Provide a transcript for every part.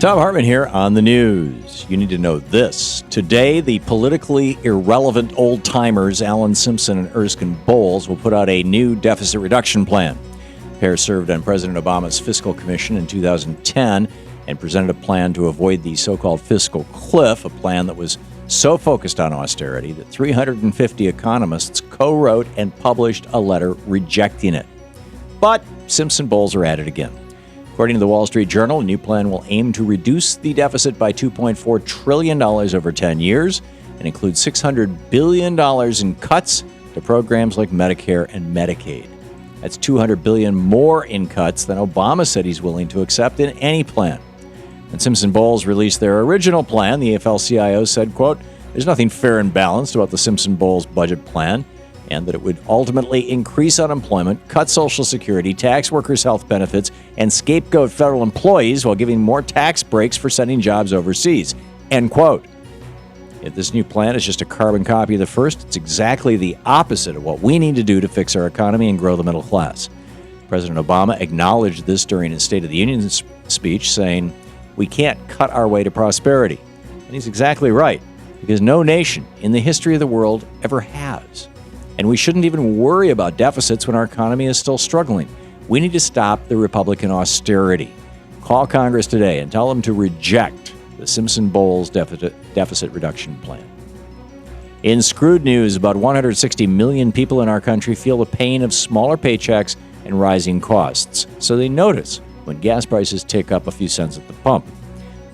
Thom Hartmann here on the news. You need to know this. Today, the politically irrelevant old-timers Alan Simpson and Erskine Bowles will put out a new deficit reduction plan. The pair served on President Obama's Fiscal Commission in 2010 and presented a plan to avoid the so-called fiscal cliff, a plan that was so focused on austerity that 350 economists co-wrote and published a letter rejecting it. But Simpson-Bowles are at it again. According to the Wall Street Journal, a new plan will aim to reduce the deficit by $2.4 trillion over 10 years and include $600 billion in cuts to programs like Medicare and Medicaid. That's $200 billion more in cuts than Obama said he's willing to accept in any plan. When Simpson-Bowles released their original plan, the AFL-CIO said, quote, "There's nothing fair and balanced about the Simpson-Bowles budget plan, and that it would ultimately increase unemployment, cut Social Security, tax workers' health benefits, and scapegoat federal employees while giving more tax breaks for sending jobs overseas." End quote. If this new plan is just a carbon copy of the first, it's exactly the opposite of what we need to do to fix our economy and grow the middle class. President Obama acknowledged this during his State of the Union speech, saying, "We can't cut our way to prosperity." And he's exactly right, because no nation in the history of the world ever has. And we shouldn't even worry about deficits when our economy is still struggling. We need to stop the Republican austerity. Call Congress today and tell them to reject the Simpson-Bowles deficit reduction plan. In screwed news, about 160 million people in our country feel the pain of smaller paychecks and rising costs, so they notice when gas prices tick up a few cents at the pump.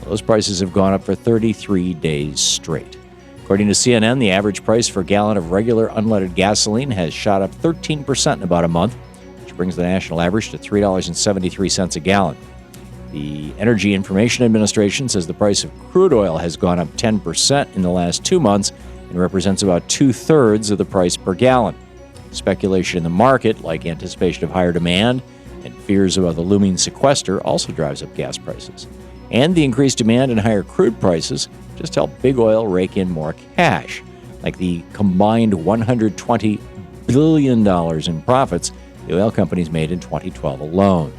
Those prices have gone up for 33 days straight. According to CNN, the average price for a gallon of regular unleaded gasoline has shot up 13% in about a month, which brings the national average to $3.73 a gallon. The Energy Information Administration says the price of crude oil has gone up 10% in the last 2 months and represents about 2/3 of the price per gallon. Speculation in the market, like anticipation of higher demand and fears about the looming sequester, also drives up gas prices. And the increased demand and higher crude prices just help big oil rake in more cash, like the combined $120 billion in profits the oil companies made in 2012 alone.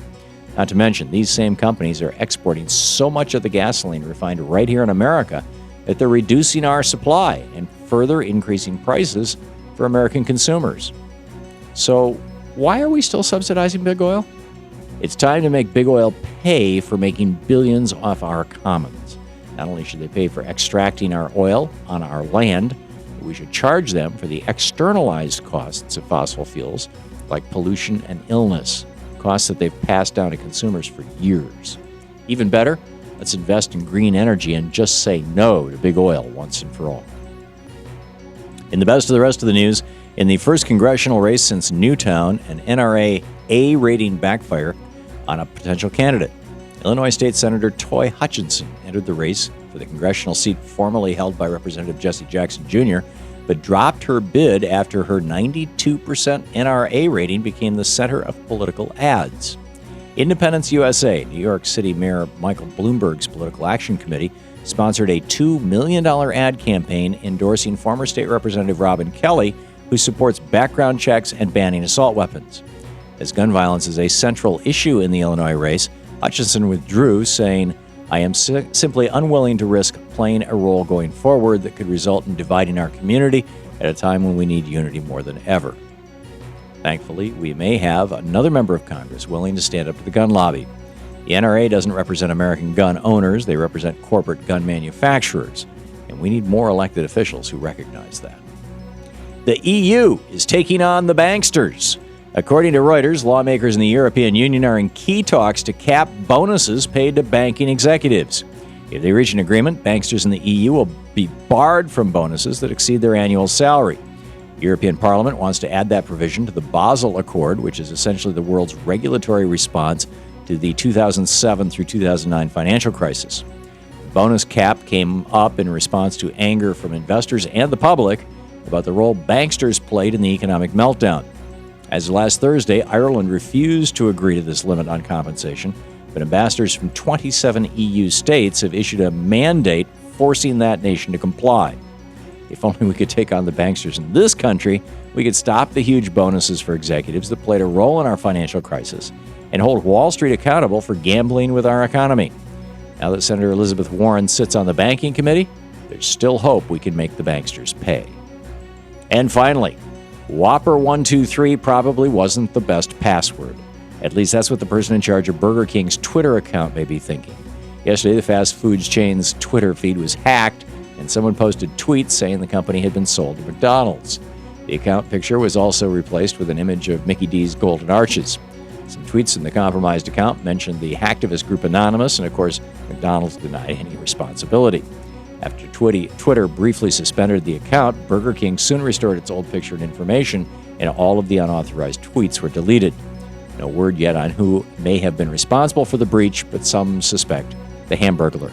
Not to mention, these same companies are exporting so much of the gasoline refined right here in America that they're reducing our supply and further increasing prices for American consumers. So, why are we still subsidizing big oil? It's time to make big oil pay for making billions off our commons. Not only should they pay for extracting our oil on our land, but we should charge them for the externalized costs of fossil fuels, like pollution and illness, costs that they've passed down to consumers for years. Even better, let's invest in green energy and just say no to big oil once and for all. In the best of the rest of the news, in the first congressional race since Newtown, an NRA A rating backfire on a potential candidate. Illinois State Senator Toy Hutchinson entered the race for the congressional seat formerly held by Representative Jesse Jackson Jr., but dropped her bid after her 92% NRA rating became the center of political ads. Independence USA, New York City Mayor Michael Bloomberg's Political Action Committee, sponsored a $2 million ad campaign endorsing former State Representative Robin Kelly, who supports background checks and banning assault weapons. As gun violence is a central issue in the Illinois race, Hutchinson withdrew, saying, "I am simply unwilling to risk playing a role going forward that could result in dividing our community at a time when we need unity more than ever." Thankfully, we may have another member of Congress willing to stand up to the gun lobby. The NRA doesn't represent American gun owners, they represent corporate gun manufacturers, and we need more elected officials who recognize that. The EU is taking on the banksters. According to Reuters, lawmakers in the European Union are in key talks to cap bonuses paid to banking executives. If they reach an agreement, banksters in the EU will be barred from bonuses that exceed their annual salary. The European Parliament wants to add that provision to the Basel Accord, which is essentially the world's regulatory response to the 2007 through 2009 financial crisis. The bonus cap came up in response to anger from investors and the public about the role banksters played in the economic meltdown. As of last Thursday, Ireland refused to agree to this limit on compensation, but ambassadors from 27 EU states have issued a mandate forcing that nation to comply. If only we could take on the banksters in this country, we could stop the huge bonuses for executives that played a role in our financial crisis and hold Wall Street accountable for gambling with our economy. Now that Senator Elizabeth Warren sits on the banking committee, there's still hope we can make the banksters pay. And finally, Whopper123 probably wasn't the best password. At least that's what the person in charge of Burger King's Twitter account may be thinking. Yesterday, the fast foods chain's Twitter feed was hacked, and someone posted tweets saying the company had been sold to McDonald's. The account picture was also replaced with an image of Mickey D's Golden Arches. Some tweets in the compromised account mentioned the hacktivist group Anonymous, and of course, McDonald's denied any responsibility. After Twitter briefly suspended the account, Burger King soon restored its old picture and information, and all of the unauthorized tweets were deleted. No word yet on who may have been responsible for the breach, but some suspect the Hamburglar.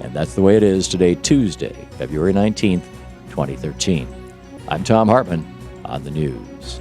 And that's the way it is today, Tuesday, February 19th, 2013. I'm Thom Hartmann on the news.